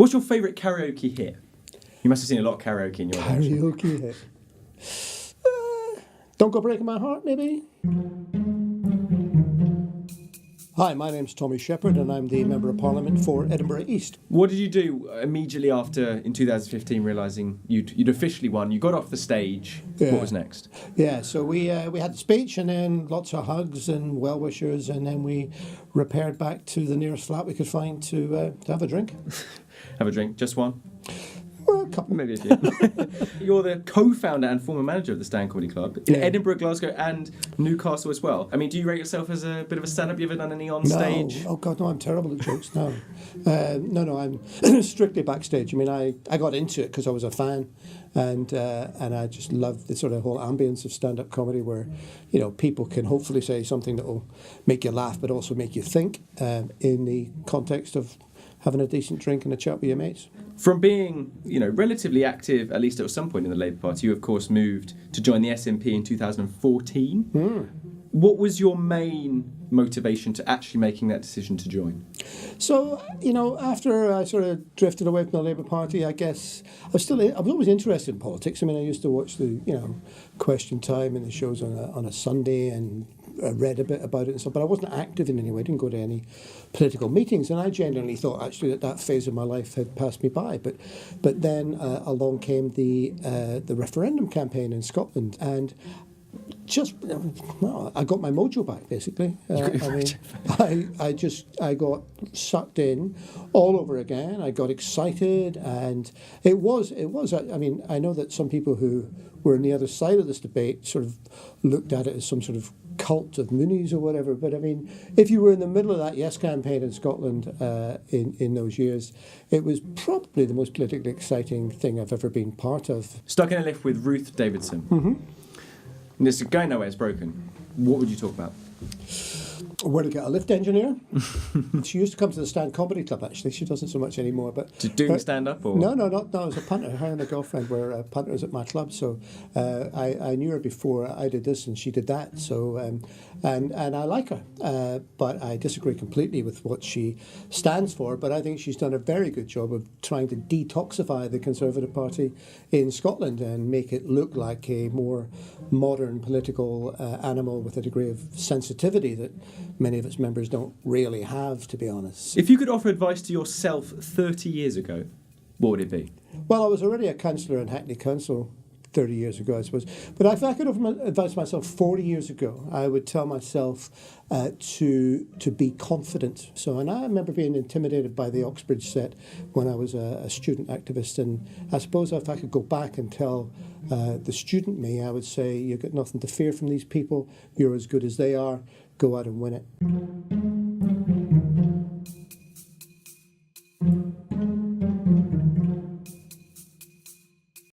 What's your favourite karaoke hit? You must have seen a lot of karaoke in your life. Karaoke hit. Don't Go Breaking My Heart, maybe? Hi, my name's Tommy Sheppard and I'm the Member of Parliament for Edinburgh East. What did you do immediately after, in 2015, realising you'd officially won? You got off the stage. Yeah. What was next? Yeah, so we had the speech and then lots of hugs and well-wishers, and then we repaired back to the nearest flat we could find to have a drink. Have a drink? Just one? Well, a couple. Maybe a few. You're the co-founder and former manager of the Stand Comedy Club in Edinburgh, Glasgow and Newcastle as well. I mean, do you rate yourself as a bit of a stand-up? You ever done any on stage? Oh God, no, I'm terrible at jokes now. No, I'm strictly backstage. I mean, I got into it because I was a fan, and I just love the sort of whole ambience of stand-up comedy where, you know, people can hopefully say something that will make you laugh but also make you think in the context of having a decent drink and a chat with your mates. From being, you know, relatively active, at least at some point in the Labour Party, you of course moved to join the SNP in 2014. What was your main motivation to actually making that decision to join? So, you know, after I sort of drifted away from the Labour Party, I guess I was always interested in politics. I mean, I used to watch the, you know, Question Time and the shows on a Sunday, and read a bit about it and stuff, but I wasn't active in any way. I didn't go to any political meetings, and I genuinely thought actually that phase of my life had passed me by. But then along came the referendum campaign in Scotland, and just I got my mojo back basically. I got sucked in all over again. I got excited, and it was. I mean, I know that some people who were on the other side of this debate sort of looked at it as some sort of cult of Moonies or whatever. But I mean, if you were in the middle of that Yes campaign in Scotland in those years, it was probably the most politically exciting thing I've ever been part of. Stuck in a lift with Ruth Davidson. Mm-hmm. And this is going nowhere, it's broken. What would you talk about? Where to get a lift engineer. She used to come to the Stand Comedy Club, actually. She doesn't so much anymore. But doing stand-up? Or? No, not as a punter. Her and a girlfriend were punters at my club. So I knew her before I did this and she did that. So and I like her. But I disagree completely with what she stands for. But I think she's done a very good job of trying to detoxify the Conservative Party in Scotland and make it look like a more modern political animal with a degree of sensitivity that many of its members don't really have, to be honest. If you could offer advice to yourself 30 years ago, what would it be? Well, I was already a councillor in Hackney Council 30 years ago, I suppose. But if I could offer advice to myself 40 years ago, I would tell myself to be confident. And I remember being intimidated by the Oxbridge set when I was a student activist. And I suppose if I could go back and tell the student me, I would say, you've got nothing to fear from these people. You're as good as they are. Go out and win it.